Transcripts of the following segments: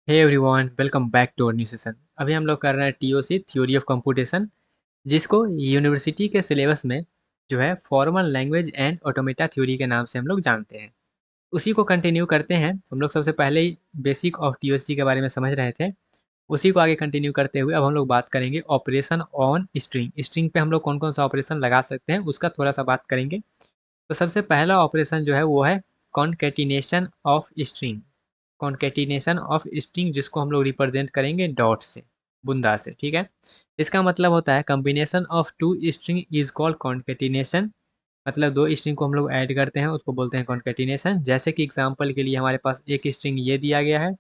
Hey everyone, welcome back to our new session. अभी हम लोग कर रहे हैं टीओसी थ्योरी ऑफ कंप्यूटेशन, जिसको यूनिवर्सिटी के सिलेबस में जो है formal language and automata theory के नाम से हम लोग जानते हैं। उसी को कंटिन्यू करते हैं। हम लोग सबसे पहले ही बेसिक ऑफ टीओसी के बारे में समझ रहे थे, उसी को आगे कंटिन्यू करते हुए अब हम लोग बात करेंगे ऑपरेशन ऑन स्ट्रिंग। स्ट्रिंग पे हम लोग कौन कौन सा ऑपरेशन लगा सकते हैं उसका थोड़ा सा बात करेंगे। तो सबसे पहला ऑपरेशन जो है वो है concatenation of string. Concatenation of string जिसको हम लोग रिप्रेजेंट करेंगे डॉट से, बुंदा से। ठीक है, इसका मतलब होता है combination of two string is called concatenation. मतलब दो स्ट्रिंग को हम लोग ऐड करते हैं उसको बोलते हैं कॉन्केटिनेशन। जैसे कि एग्जांपल के लिए हमारे पास एक स्ट्रिंग ये दिया गया है,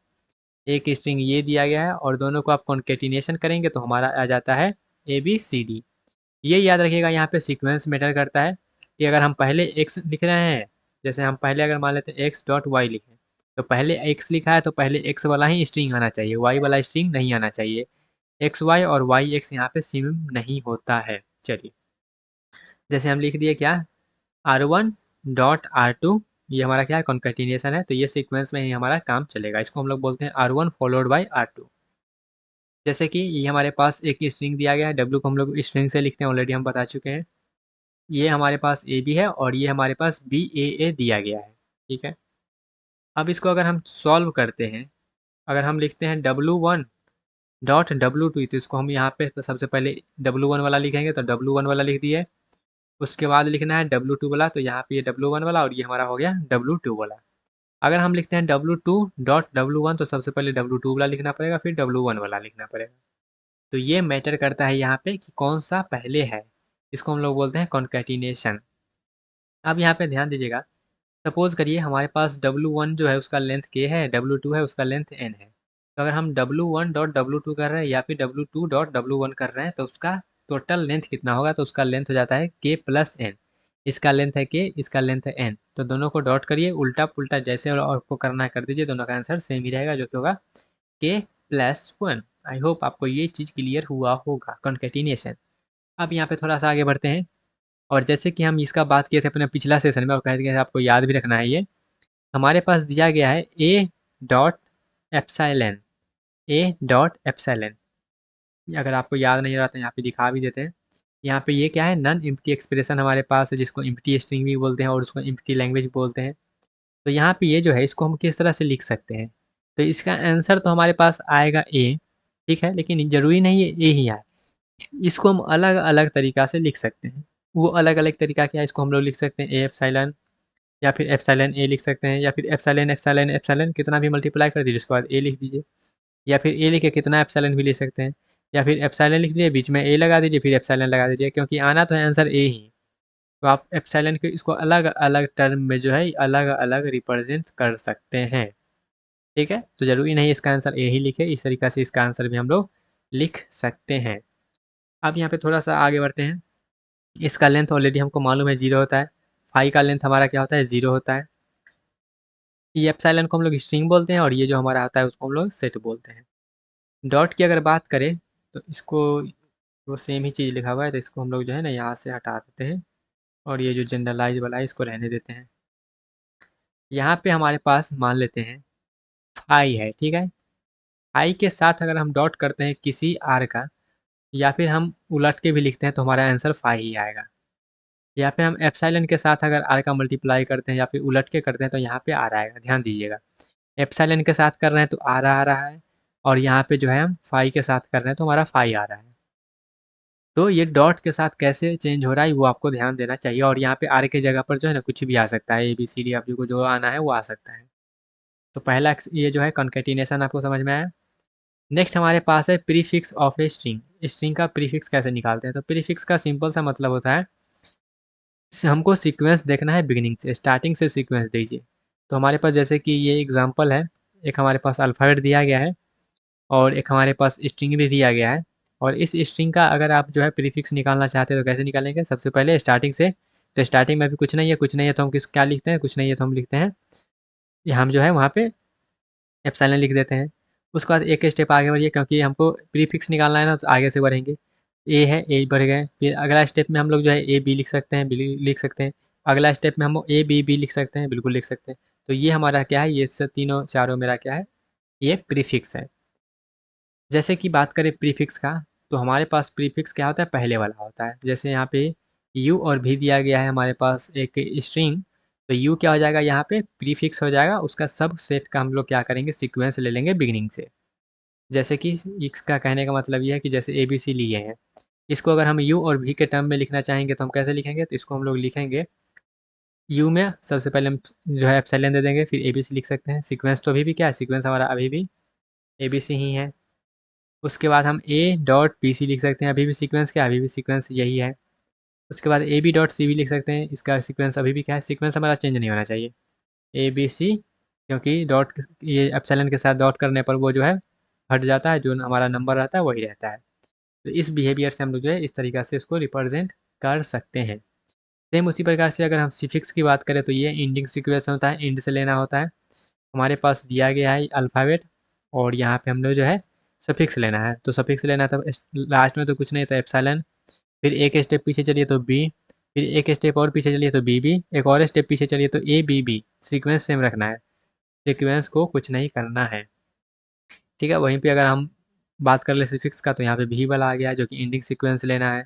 एक स्ट्रिंग ये दिया गया है, और दोनों को आप कॉन्केटिनेशन करेंगे तो हमारा आ जाता है ABCD। ये याद रखिएगा, यहाँ पे सीक्वेंस मैटर करता है कि अगर हम पहले x लिख रहे हैं, जैसे हम पहले अगर मान लेते हैं x डॉट वाई लिखें, तो पहले x लिखा है तो पहले x वाला ही स्ट्रिंग आना चाहिए, y वाला स्ट्रिंग नहीं आना चाहिए। एक्स वाई और वाई एक्स यहाँ पे सिम नहीं होता है। चलिए, जैसे हम लिख दिए क्या, R1 डॉट R2, ये हमारा क्या है, कॉन्केटिनेशन है, तो ये सीक्वेंस में ही हमारा काम चलेगा। इसको हम लोग बोलते हैं R1 फॉलोड बाई R2। जैसे कि ये हमारे पास एक स्ट्रिंग दिया गया है, W को हम लोग स्ट्रिंग से लिखते हैं, ऑलरेडी हम बता चुके हैं। ये हमारे पास ए बी है और ये हमारे पास BAA दिया गया है। ठीक है, अब इसको अगर हम सॉल्व करते हैं, अगर हम लिखते हैं W1 डॉट W2, तो इसको हम यहाँ पे तो सबसे पहले W1 वाला लिखेंगे तो W1 वाला लिख दिए। उसके बाद लिखना है W2 वाला, तो यहाँ पे ये W1 वाला और ये हमारा हो गया W2 वाला। अगर हम लिखते हैं W2 डॉट W1, तो सबसे पहले W2 वाला लिखना पड़ेगा, फिर W1 वाला लिखना पड़ेगा। तो ये मैटर करता है यहाँ पे कि कौन सा पहले है। इसको हम लोग बोलते हैं कॉन्कैटिनेशन। अब यहाँ पे ध्यान दीजिएगा, सपोज करिए हमारे पास W1 जो है उसका लेंथ k है, W2 है उसका लेंथ n है। तो अगर हम W1 डॉट W2 कर रहे हैं या फिर W2 डॉट W1 कर रहे हैं तो उसका टोटल लेंथ कितना होगा, तो उसका लेंथ हो जाता है k प्लस n। इसका लेंथ है k, इसका लेंथ है n, तो दोनों को डॉट करिए, उल्टा पुल्टा जैसे और आपको करना है कर दीजिए, दोनों का आंसर सेम ही रहेगा जो कि होगा k+1। आई होप आपको ये चीज़ क्लियर हुआ होगा, कॉन्केटिनेशन। अब यहाँ पे थोड़ा सा आगे बढ़ते हैं, और जैसे कि हम इसका बात किए थे अपने पिछला सेशन में और कह दिया आपको याद भी रखना है। ये हमारे पास दिया गया है A डॉट एप्साइलन। अगर आपको याद नहीं रहा तो यहाँ पे दिखा भी देते हैं। यहाँ पे ये क्या है, नन इम्प्टी एक्सप्रेशन हमारे पास है, जिसको इम्प्टी स्ट्रिंग भी बोलते हैं और उसको इम्प्टी लैंग्वेज बोलते हैं। तो यहाँ पे ये जो है इसको हम किस तरह से लिख सकते हैं, तो इसका आंसर तो हमारे पास आएगा A। ठीक है, लेकिन ज़रूरी नहीं है A ही आए, इसको हम अलग अलग तरीका से लिख सकते हैं। वो अलग अलग तरीका क्या है, इसको हम लोग लिख सकते हैं A एप्साइलन, या फिर एप्सिलॉन ए लिख सकते हैं, या फिर एप्सिलॉन एप्सिलॉन एप्सिलॉन कितना भी मल्टीप्लाई कर दीजिए उसके बाद ए लिख दीजिए, या फिर ए लिख के कितना एप्सिलॉन भी लिख सकते हैं, या फिर एप्सिलॉन लिख दीजिए बीच में ए लगा दीजिए फिर एप्सिलॉन लगा दीजिए, क्योंकि आना तो है आंसर ए ही। तो आप एप्सिलॉन के इसको अलग अलग टर्म में जो है अलग अलग रिप्रेजेंट कर सकते हैं। ठीक है, तो ज़रूरी नहीं इसका आंसर ए ही लिखे, इस तरीका से इसका आंसर भी हम लोग लिख सकते हैं। अब यहाँ पे थोड़ा सा आगे बढ़ते हैं। इसका लेंथ ऑलरेडी हमको मालूम है 0 होता है, फाई का लेंथ हमारा क्या होता है, 0 होता है। ये एप्सिलॉन को हम लोग स्ट्रिंग बोलते हैं और ये जो हमारा होता है उसको हम लोग सेट बोलते हैं। डॉट की अगर बात करें तो इसको, वो सेम ही चीज़ लिखा हुआ है तो इसको हम लोग जो है ना यहाँ से हटा देते हैं, और ये जो जनरलाइज वाला है इसको रहने देते हैं। यहाँ पे हमारे पास मान लेते हैं फाई है। ठीक है, फाई के साथ अगर हम डॉट करते हैं किसी आर का, या फिर हम उलट के भी लिखते हैं तो हमारा आंसर फाई ही आएगा। या फिर हम एप्सिलॉन के साथ अगर आर का मल्टीप्लाई करते हैं या फिर उलट के करते हैं तो यहाँ पे आर आएगा। ध्यान दीजिएगा, एप्सिलॉन के साथ कर रहे हैं तो आर आ रहा है, और यहाँ पे जो है हम फाई के साथ कर रहे हैं तो हमारा फाई आ रहा है। तो ये डॉट के साथ कैसे चेंज हो रहा है वो आपको ध्यान देना चाहिए, और यहाँ पे आर के जगह पर जो है ना कुछ भी आ सकता है, ABCD आप को जो आना है वो आ सकता है। तो पहला ये जो है कॉन्केटिनेशन आपको समझ में आया। नेक्स्ट हमारे पास है prefix of a string. String का प्रीफिक्स कैसे निकालते हैं, तो प्रीफिक्स का सिंपल सा मतलब होता है हमको सीक्वेंस देखना है, बिगिनिंग से स्टार्टिंग से सीक्वेंस दीजिए। तो हमारे पास जैसे कि ये एग्जांपल है, एक हमारे पास अल्फ़ाबेट दिया गया है और एक हमारे पास स्ट्रिंग भी दिया गया है, और इस स्ट्रिंग का अगर आप जो है प्रीफिक्स निकालना चाहते हैं तो कैसे निकालेंगे, सबसे पहले स्टार्टिंग से। तो स्टार्टिंग में भी कुछ नहीं है, कुछ नहीं है तो हम किस क्या लिखते हैं, कुछ नहीं है तो हम लिखते हैं, ये हम जो है वहाँ पे एप्सिलॉन लिख देते हैं। उसके बाद एक स्टेप आगे बढ़िए, क्योंकि हमको प्रीफिक्स निकालना है ना तो आगे से बढ़ेंगे। ए है, ए बढ़ गए, फिर अगला स्टेप में हम लोग जो है ए बी लिख सकते हैं, बी लिख सकते हैं। अगला स्टेप में हम ए बी बी लिख सकते हैं, बिल्कुल लिख सकते हैं। तो ये हमारा क्या है, ये सब तीनों चारों मेरा क्या है, ये प्रीफिक्स है। जैसे कि बात करें प्रीफिक्स का, तो हमारे पास प्रीफिक्स क्या होता है, पहले वाला होता है। जैसे यहाँ पे यू और भी दिया गया है हमारे पास एक स्ट्रिंग, तो यू क्या हो जाएगा, यहाँ पे प्रीफिक्स हो जाएगा, उसका सब सेट का हम लोग क्या करेंगे, सीक्वेंस ले लेंगे बिगिनिंग से। जैसे कि इसका कहने का मतलब ये है कि जैसे ए बी सी लिए हैं, इसको अगर हम यू और भी के टर्म में लिखना चाहेंगे तो हम कैसे लिखेंगे, तो इसको हम लोग लिखेंगे यू में सबसे पहले हम जो है एप्सिलॉन दे देंगे, फिर ए बी सी लिख सकते हैं। सीक्वेंस तो अभी भी क्या है, सीक्वेंस हमारा अभी भी ए बी सी ही है। उसके बाद हम ए डॉट पी सी लिख सकते हैं, अभी भी सीक्वेंस क्या है, अभी भी सीक्वेंस यही है। उसके बाद ए बी डॉट सी भी लिख सकते हैं, इसका सीक्वेंस अभी भी क्या है, सीक्वेंस हमारा चेंज नहीं होना चाहिए, ए बी सी, क्योंकि डॉट ये एप्सिलॉन के साथ डॉट करने पर वो जो है हट जाता है, जो हमारा नंबर रहता है वही रहता है। तो इस बिहेवियर से हम लोग जो है इस तरीक़ा से इसको रिप्रेजेंट कर सकते हैं। सेम उसी प्रकार से अगर हम सिफिक्स की बात करें तो ये इंडिंग सीक्वेंस होता है, इंड से लेना होता है। हमारे पास दिया गया है अल्फ़ाबेट और यहाँ पे हम लोग जो है सफिक्स लेना है। तो सफिक्स लेना था लास्ट में, तो कुछ नहीं था एप्सिलॉन, फिर एक स्टेप पीछे चलिए तो बी, फिर एक स्टेप और पीछे चलिए तो बी बी, एक और स्टेप पीछे चलिए तो A B B. Sequence same रखना है, सीक्वेंस को कुछ नहीं करना है। ठीक है, वहीं पे अगर हम बात कर ले सफिक्स का, तो यहाँ पे भी वाला आ गया जो कि इंडिंग सीक्वेंस लेना है।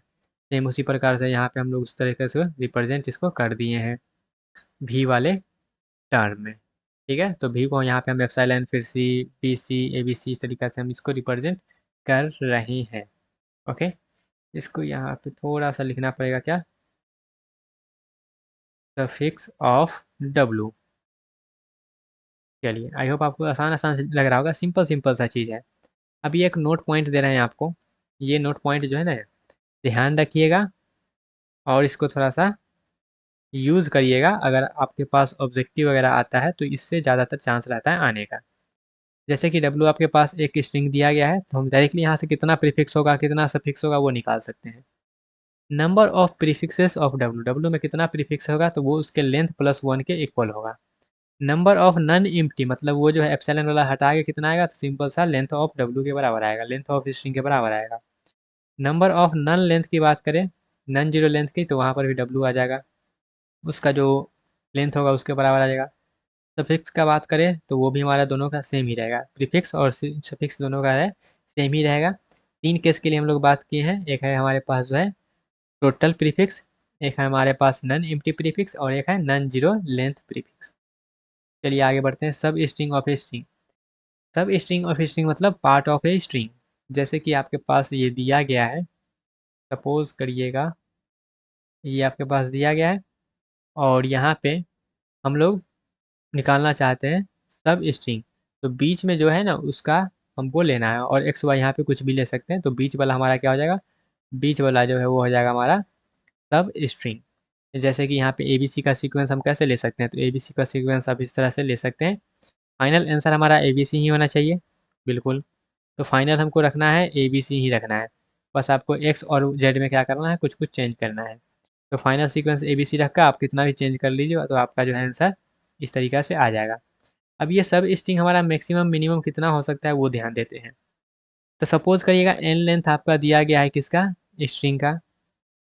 सेम उसी प्रकार से यहाँ पे हम लोग उस तरीके से रिप्रेजेंट इसको कर दिए हैं भी वाले टर्म में। ठीक है, तो भी को यहाँ पे हम एप्सिलॉन, फिर सी, बी सी, ए बी सी, इस तरीके से हम इसको रिप्रेजेंट कर रहे हैं। ओके, इसको यहाँ पे थोड़ा सा लिखना पड़ेगा, क्या, सफिक्स ऑफ डब्लू। चलिए, आई होप आपको आसान आसान लग रहा होगा, सिंपल सिंपल सा चीज़ है। अभी एक नोट पॉइंट दे रहे हैं आपको, ये नोट पॉइंट जो है ना, ध्यान रखिएगा और इसको थोड़ा सा यूज़ करिएगा। अगर आपके पास ऑब्जेक्टिव वगैरह आता है तो इससे ज़्यादातर चांस रहता है आने का। जैसे कि डब्लू आपके पास एक स्ट्रिंग दिया गया है, तो हम डायरेक्टली यहाँ से कितना प्रीफिक्स होगा कितना सफिक्स होगा वो निकाल सकते हैं। Number of prefixes of W, W में कितना प्रीफिक्स होगा तो वो उसके लेंथ प्लस 1 के इक्वल होगा। नंबर ऑफ नन एम्प्टी, मतलब वो जो है एप्सिलॉन वाला हटा के कितना आएगा, तो सिंपल सा लेंथ ऑफ डब्लू के बराबर आएगा, लेंथ ऑफ स्ट्रिंग के बराबर आएगा। नंबर ऑफ नन लेंथ की बात करें, नन जीरो लेंथ की, तो वहाँ पर भी डब्लू आ जाएगा, उसका जो लेंथ होगा उसके बराबर आ जाएगा। सफिक्स का बात करें तो वो भी हमारा दोनों का सेम ही रहेगा, प्रीफिक्स और सफिक्स दोनों का है सेम ही रहेगा। तीन केस के लिए हम लोग बात किए हैं, एक है हमारे पास जो है टोटल प्रीफिक्स, एक है हमारे पास नन एम्प्टी प्रीफिक्स और एक है नन जीरो लेंथ प्रीफिक्स। चलिए आगे बढ़ते हैं। सब स्ट्रिंग ऑफ ए स्ट्रिंग, सब स्ट्रिंग ऑफ ए स्ट्रिंग मतलब पार्ट ऑफ ए स्ट्रिंग। जैसे कि आपके पास ये दिया गया है, सपोज करिएगा ये आपके पास दिया गया है और यहाँ पे हम लोग निकालना चाहते हैं सब स्ट्रिंग, तो बीच में जो है ना उसका हमको लेना है, और एक्स वाई यहाँ पे कुछ भी ले सकते हैं, तो बीच वाला हमारा क्या हो जाएगा, बीच वाला जो है वो हो जाएगा हमारा सब स्ट्रिंग। जैसे कि यहाँ पे ए बी सी का सीक्वेंस हम कैसे ले सकते हैं, तो ए बी सी का सीक्वेंस आप इस तरह से ले सकते हैं। फाइनल आंसर हमारा ए बी सी ही होना चाहिए, बिल्कुल। तो फाइनल हमको रखना है ए बी सी ही रखना है, बस आपको एक्स और जेड में क्या करना है, कुछ कुछ चेंज करना है। तो final sequence A B C रखकर आप कितना भी चेंज कर लीजिए तो आपका जो है आंसर इस तरीक़ा से आ जाएगा। अब ये सब स्ट्रिंग हमारा मैक्सिमम मिनिमम कितना हो सकता है वो ध्यान देते हैं। तो सपोज करिएगा एन लेंथ आपका दिया गया है किसका, स्ट्रिंग का।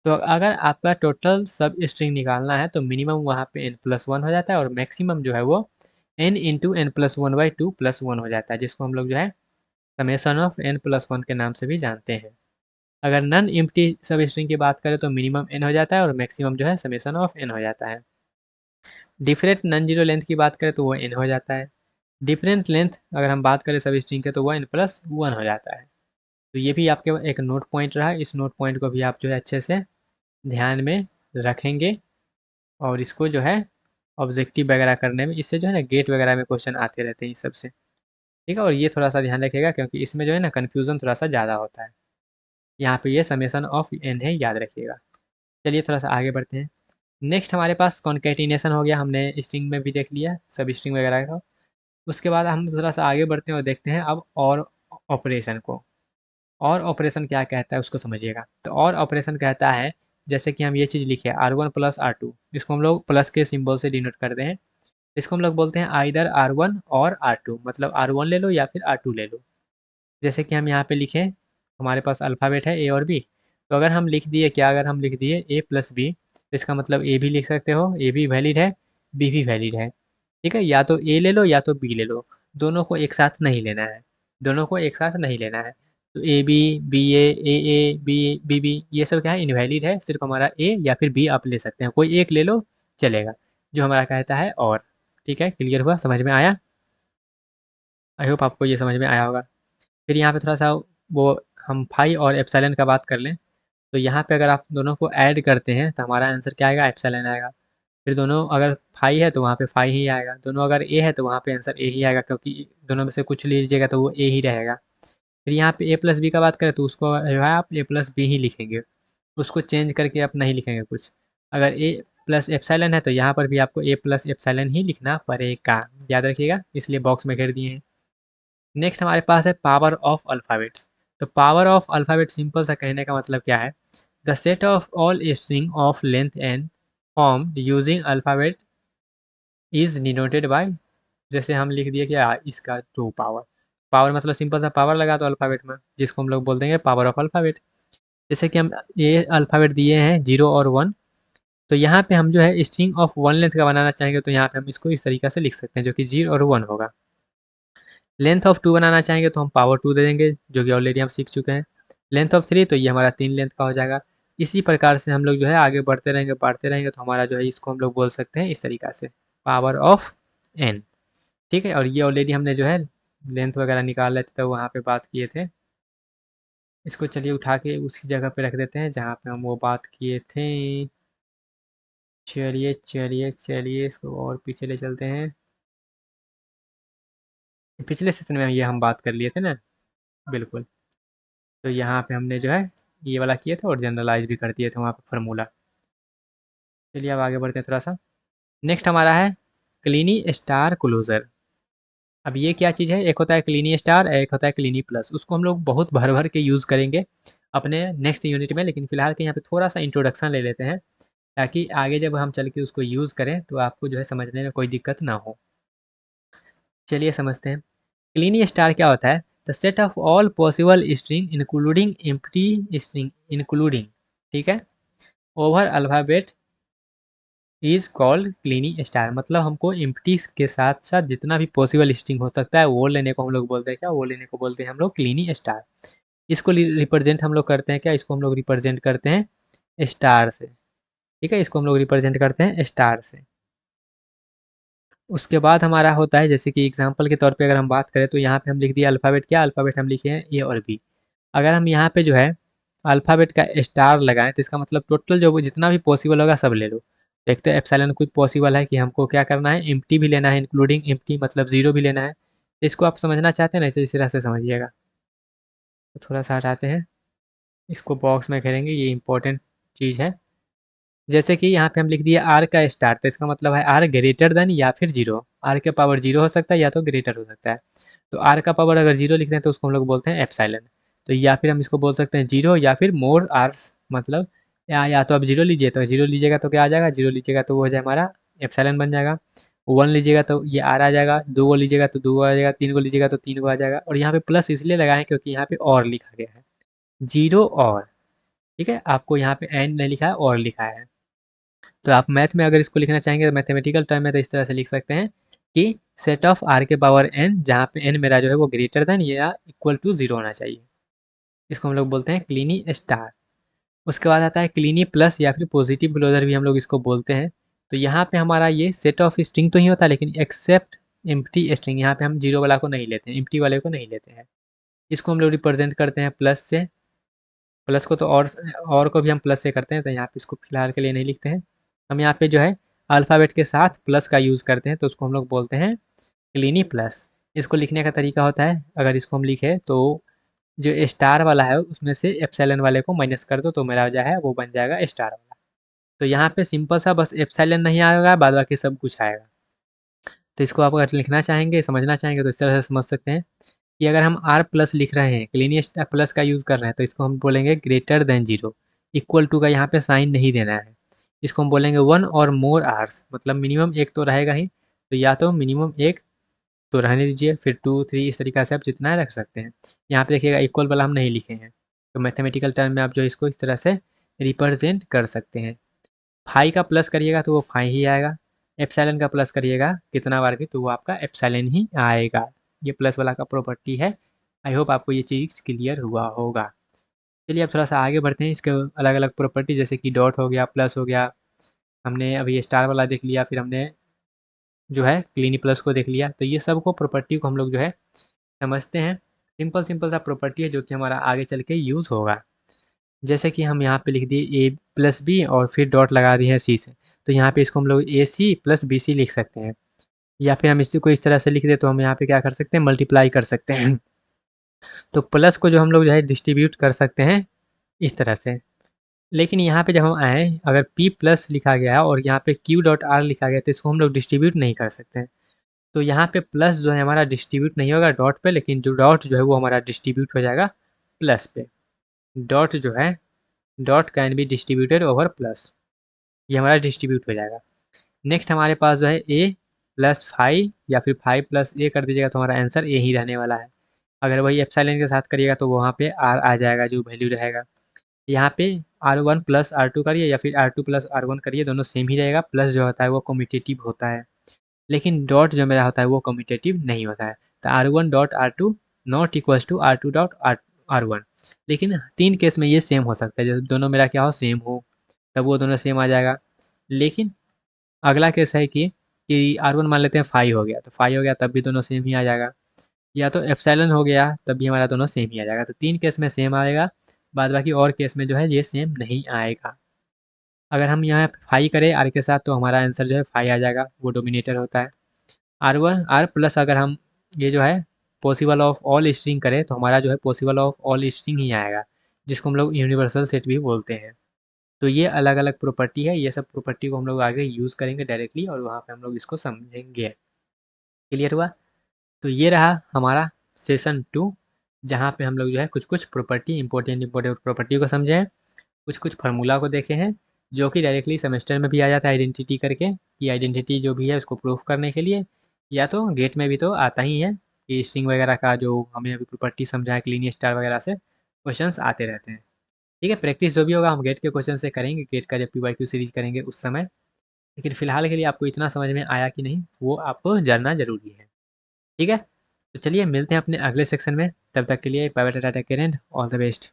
तो अगर आपका टोटल सब स्ट्रिंग निकालना है तो मिनिमम वहाँ पे n+1 हो जाता है और मैक्सिमम जो है वो n इंटू n+1/2+1 हो जाता है, जिसको हम लोग जो है समेसन ऑफ n+1 के नाम से भी जानते हैं। अगर नन एम्प्टी सब स्ट्रिंग की बात करें तो मिनिमम n हो जाता है और मैक्सिमम जो है समेसन ऑफ n हो जाता है। डिफरेंट नन जीरो लेंथ की बात करें तो वो n हो जाता है। डिफरेंट लेंथ अगर हम बात करें सब स्ट्रिंग के तो वो n+1 हो जाता है। तो ये भी आपके एक नोट पॉइंट रहा, इस नोट पॉइंट को भी आप जो है अच्छे से ध्यान में रखेंगे और इसको जो है ऑब्जेक्टिव वगैरह करने में, इससे जो है ना गेट वगैरह में क्वेश्चन आते रहते हैं इस सबसे। ठीक है, और ये थोड़ा सा ध्यान रखिएगा क्योंकि इसमें जो है ना कन्फ्यूज़न थोड़ा सा ज़्यादा होता है। यहाँ पे ये समेसन ऑफ n है, याद रखिएगा। चलिए थोड़ा सा आगे बढ़ते हैं। नेक्स्ट हमारे पास कॉन्केटिनेशन हो गया, हमने स्ट्रिंग में भी देख लिया सब स्ट्रिंग वगैरह का। उसके बाद हम थोड़ा सा आगे बढ़ते हैं और देखते हैं अब और ऑपरेशन को। और ऑपरेशन क्या कहता है उसको समझिएगा। तो और ऑपरेशन कहता है, जैसे कि हम ये चीज़ लिखे R1 + R2, जिसको हम लोग प्लस के सिंबल से डिनोट करते हैं। इसको हम लोग बोलते हैं आइदर R1 और R2, मतलब R1 ले लो या फिर R2 ले लो। जैसे कि हम यहाँ पे लिखें, हमारे पास अल्फ़ाबेट है ए और बी, तो अगर हम लिख दिए क्या, अगर हम लिख दिए A+B, तो इसका मतलब ए भी लिख सकते हो, ए भी वैलिड है, बी भी वैलिड है। ठीक है, या तो ए ले लो या तो बी ले लो। दोनों को एक साथ नहीं लेना है, दोनों को एक साथ नहीं लेना है। तो A B, B A B B, ये सब क्या है, इनवैलिड है। सिर्फ हमारा ए या फिर बी आप ले सकते हैं, कोई एक ले लो चलेगा, जो हमारा कहता है और। ठीक है, क्लियर हुआ, समझ में आया? आई होप आपको ये समझ में आया होगा। फिर यहाँ पे थोड़ा सा वो हम फाई और एप्सिलॉन का बात कर लें। तो यहाँ पे अगर आप दोनों को ऐड करते हैं तो हमारा आंसर क्या आएगा, एप्सिलॉन आएगा। फिर दोनों अगर फाई है तो वहाँ पे फाई ही आएगा, दोनों अगर ए है तो वहाँ पे आंसर ए ही आएगा, क्योंकि दोनों में से कुछ लीजिएगा तो वो ए ही रहेगा। फिर यहाँ पे ए प्लस बी का बात करें तो उसको जो है आप ए प्लस बी ही लिखेंगे, उसको चेंज करके आप नहीं लिखेंगे कुछ। अगर ए प्लस एप्सिलॉन है तो यहाँ पर भी आपको ए प्लस एप्सिलॉन ही लिखना पड़ेगा, याद रखिएगा, इसलिए बॉक्स में घेर दिए हैं। नेक्स्ट हमारे पास है पावर ऑफ अल्फ़ाबेट। तो पावर ऑफ अल्फ़ाबेट सिंपल सा कहने का मतलब क्या है, the set of all string of length and form using alphabet is denoted by, जैसे हम लिख दिए क्या इसका टू पावर। पावर मतलब सिंपल सा पावर लगा दो अल्फ़ाबेट में, जिसको हम लोग बोल देंगे पावर ऑफ अल्फ़ाबेट। जैसे कि हम ये अल्फ़ाबेट दिए हैं 0 और 1, तो यहाँ पे हम जो है स्ट्रिंग ऑफ 1 लेंथ का बनाना चाहेंगे तो यहाँ पे हम इसको इस तरीके से लिख सकते हैं, जो कि 0 और 1 होगा। लेंथ ऑफ 2 बनाना चाहेंगे तो हम पावर 2 दे देंगे, जो कि ऑलरेडी हम सीख चुके हैं। लेंथ ऑफ 3 तो ये हमारा 3 लेंथ का हो जाएगा। इसी प्रकार से हम लोग जो है आगे बढ़ते रहेंगे तो हमारा जो है इसको हम लोग बोल सकते हैं इस तरीक़ा से, पावर ऑफ n। ठीक है, और ये ऑलरेडी हमने जो है लेंथ वगैरह निकाल लेते थे, वहाँ पे बात किए थे। इसको चलिए उठा के उसी जगह पे रख देते हैं जहाँ पे हम वो बात किए थे। चलिए चलिए चलिए, इसको और पीछे ले चलते हैं। पिछले सेशन में ये हम बात कर लिए थे ना, बिल्कुल। तो यहाँ पे हमने जो है ये वाला किए थे और जनरलाइज भी कर दिए थे वहाँ पे फार्मूला। चलिए अब आगे बढ़ते हैं थोड़ा सा। नेक्स्ट हमारा है क्लीनी स्टार क्लोजर। अब ये क्या चीज़ है, एक होता है क्लीनी स्टार, एक होता है क्लीनी प्लस। उसको हम लोग बहुत भर भर के यूज़ करेंगे अपने नेक्स्ट यूनिट में, लेकिन फिलहाल के यहाँ पे थोड़ा सा इंट्रोडक्शन ले लेते हैं, ताकि आगे जब हम चल के उसको यूज़ करें तो आपको जो है समझने में कोई दिक्कत ना हो। चलिए समझते हैं। क्लीनी स्टार क्या होता है, the set of all possible string including empty string including, ठीक है, over alphabet is called Kleene star. मतलब हमको एम्प्टी के साथ साथ जितना भी पॉसिबल स्ट्रिंग हो सकता है वो लेने को हम लोग बोलते हैं क्या, वो लेने को बोलते हैं हम लोग क्लीनी स्टार। इसको रिप्रेजेंट हम लोग करते हैं क्या, इसको हम लोग रिप्रेजेंट करते हैं स्टार से। ठीक है, इसको हम लोग रिप्रेजेंट करते हैं स्टार से। उसके बाद हमारा होता है, जैसे कि एग्जांपल के तौर पे अगर हम बात करें तो यहाँ पे हम लिख दिए अल्फ़ाबेट, क्या अल्फ़ाबेट हम लिखे हैं ए और बी। अगर हम यहाँ पे जो है अल्फ़ाबेट का स्टार लगाएं तो इसका मतलब टोटल जो जितना भी पॉसिबल होगा सब ले लो। देखते हैं एप्सिलॉन कुछ पॉसिबल है कि हमको क्या करना है, एम्प्टी भी लेना है, इंक्लूडिंग एम्प्टी मतलब ज़ीरो भी लेना है। इसको आप समझना चाहते हैं ना, इस तरह से समझिएगा। तो थोड़ा सा हटाते हैं, इसको बॉक्स में करेंगे, ये इंपॉर्टेंट चीज़ है। जैसे कि यहाँ पे हम लिख दिए आर का स्टार, तो इसका मतलब है आर ग्रेटर देन या फिर जीरो। आर के पावर जीरो हो सकता है या तो ग्रेटर हो सकता है। तो आर का पावर अगर जीरो लिख रहे हैं तो उसको हम लोग बोलते हैं एप्सिलॉन। तो या फिर हम इसको बोल सकते हैं जीरो या फिर मोर आर्स, मतलब या तो आप जीरो लीजिए तो जीरो लीजिएगा तो क्या आ जाएगा, जीरो लीजिएगा तो वो हो जाए हमारा एप्सिलॉन बन जाएगा। वन लीजिएगा तो ये आर आ जाएगा, दो को लीजिएगा तो दो आ जाएगा, तीन को लीजिएगा तो तीन को आ जाएगा। और यहाँ पे प्लस इसलिए लगाएं क्योंकि यहाँ पे और लिखा गया है, जीरो और। ठीक है, आपको यहाँ पे एंड नहीं लिखा है और लिखा है। तो आप मैथ में अगर इसको लिखना चाहेंगे तो मैथमेटिकल टर्म में तो इस तरह से लिख सकते हैं कि सेट ऑफ आर के पावर एन, जहाँ पे एन मेरा जो है वो ग्रेटर देन या इक्वल टू जीरो होना चाहिए। इसको हम लोग बोलते हैं क्लीनी स्टार। उसके बाद आता है क्लीनी प्लस या फिर पॉजिटिव क्लोजर भी हम लोग इसको बोलते हैं। तो यहाँ पे हमारा ये सेट ऑफ स्ट्रिंग तो ही होता है, लेकिन एक्सेप्ट एम्प्टी स्ट्रिंग, यहाँ पे हम जीरो वाला को नहीं लेते हैं, एम्प्टी वाले को नहीं लेते हैं। इसको हम लोग रिप्रेजेंट करते हैं प्लस से। प्लस को तो और को भी हम प्लस से करते हैं, तो यहाँ पे इसको फिलहाल के लिए नहीं लिखते हैं। हम यहाँ पे जो है अल्फ़ाबेट के साथ प्लस का यूज़ करते हैं, तो उसको हम लोग बोलते हैं क्लीनी प्लस। इसको लिखने का तरीका होता है, अगर इसको हम लिखें तो जो स्टार वाला है उसमें से एप्सिलॉन वाले को माइनस कर दो तो मेरा जो है वो बन जाएगा स्टार वाला। तो यहाँ पे सिंपल सा बस एप्सिलॉन नहीं आएगा, बाद बाकी सब कुछ आएगा। तो इसको आप अगर लिखना चाहेंगे, समझना चाहेंगे तो इस तरह से समझ सकते हैं कि अगर हम आर प्लस लिख रहे हैं, क्लीनी प्लस का यूज़ कर रहे हैं, तो इसको हम बोलेंगे greater than zero. Equal to का यहाँ पे साइन नहीं देना है। इसको हम बोलेंगे वन और मोर आर्स, मतलब मिनिमम एक तो रहेगा ही, तो या तो मिनिमम एक तो रहने दीजिए, फिर टू थ्री इस तरीक़े से आप जितना रख सकते हैं। यहाँ पे देखिएगा इक्वल वाला हम नहीं लिखे हैं, तो मैथमेटिकल टर्म में आप जो इसको इस तरह से रिप्रेजेंट कर सकते हैं। फाई का प्लस करिएगा तो वो फाई ही आएगा, एप्सिलॉन का प्लस करिएगा कितना बार भी तो वो आपका एप्सिलॉन ही आएगा। ये प्लस वाला का प्रॉपर्टी है। आई होप आपको ये चीज़ क्लियर हुआ होगा। चलिए अब थोड़ा सा आगे बढ़ते हैं, इसके अलग अलग प्रॉपर्टी जैसे कि डॉट हो गया, प्लस हो गया, हमने अभी ये स्टार वाला देख लिया, फिर हमने जो है क्लिनी प्लस को देख लिया। तो ये सब को प्रॉपर्टी को हम लोग जो है समझते हैं। सिंपल सिंपल सा प्रॉपर्टी है जो कि हमारा आगे चल के यूज़ होगा। जैसे कि हम यहाँ पे लिख दिए ए प्लस बी और फिर डॉट लगा दिए हैं सी से, तो यहाँ पे इसको हम लोग ए सी प्लस बी सी लिख सकते हैं। या फिर हम इसी को इस तरह से लिख दें तो हम यहाँ पे क्या कर सकते हैं, मल्टीप्लाई कर सकते हैं। तो प्लस को जो हम लोग जो है डिस्ट्रीब्यूट कर सकते हैं इस तरह से। लेकिन यहाँ पे जब हम आए, अगर p प्लस लिखा गया है और यहाँ पे q डॉट r लिखा गया तो इसको हम लोग डिस्ट्रीब्यूट नहीं कर सकते हैं। तो यहाँ पे प्लस जो है हमारा डिस्ट्रीब्यूट नहीं होगा डॉट पे, लेकिन जो डॉट जो है वो हमारा डिस्ट्रीब्यूट हो जाएगा प्लस पे। डॉट जो है, dot can be distributed over plus, ये हमारा डिस्ट्रीब्यूट हो जाएगा। नेक्स्ट हमारे पास जो है a प्लस 5 या फिर 5 प्लस a कर दीजिएगा तो हमारा आंसर a ही रहने वाला है। अगर वही एप्सिलॉन के साथ करिएगा तो वहाँ पे r आ जाएगा जो वैल्यू रहेगा। यहाँ पे R1 प्लस R2 करिए या फिर R2 प्लस R1 करिए, दोनों सेम ही रहेगा। प्लस जो होता है वो कम्यूटेटिव होता है, लेकिन डॉट जो मेरा होता है वो कम्यूटेटिव नहीं होता है। तो R1 dot R2 not equals to R2 dot R1। लेकिन 3 केस में ये सेम हो सकता है, जब दोनों मेरा क्या हो, सेम हो, तब वो दोनों सेम आ जाएगा। लेकिन अगला केस है कि R1 मान लेते हैं 5 हो गया, तो 5 हो गया तब भी दोनों सेम ही आ जाएगा। या तो एप्सिलॉन हो गया तब भी हमारा दोनों सेम ही आ जाएगा। तो 3 केस में सेम आएगा, बाद बाकी और केस में जो है ये सेम नहीं आएगा। अगर हम यहाँ फाई करें आर के साथ तो हमारा आंसर जो है फाई आ जाएगा, वो डोमिनेटर होता है। R1 आर प्लस अगर हम ये जो है पॉसिबल ऑफ ऑल स्ट्रिंग करें तो हमारा जो है पॉसिबल ऑफ ऑल स्ट्रिंग ही आएगा, जिसको हम लोग यूनिवर्सल सेट भी बोलते हैं। तो ये अलग अलग प्रॉपर्टी है, ये सब प्रॉपर्टी को हम लोग आगे यूज़ करेंगे डायरेक्टली और वहाँ पे हम लोग इसको समझेंगे। क्लियर हुआ? तो ये रहा हमारा सेशन 2, जहाँ पे हम लोग जो है कुछ कुछ प्रॉपर्टी, इंपॉर्टेंट प्रॉपर्टी को समझे हैं, कुछ कुछ फार्मूला को देखे हैं, जो कि डायरेक्टली सेमेस्टर में भी आ जाता है आइडेंटिटी करके, कि आइडेंटिटी जो भी है उसको प्रूफ करने के लिए, या तो गेट में भी तो आता ही है कि स्ट्रिंग वगैरह का जो हमने अभी प्रॉपर्टी समझा है, क्लीनियर स्टार वगैरह से क्वेश्चंस आते रहते हैं। ठीक है, प्रैक्टिस जो भी होगा हम गेट के क्वेश्चन से करेंगे, गेट का जब PYQ सीरीज करेंगे उस समय। लेकिन फिलहाल के लिए आपको इतना समझ में आया कि नहीं वो आपको जानना जरूरी है। ठीक है, तो चलिए मिलते हैं अपने अगले सेक्शन में, तब तक के लिए bye bye, tata, care and all the best.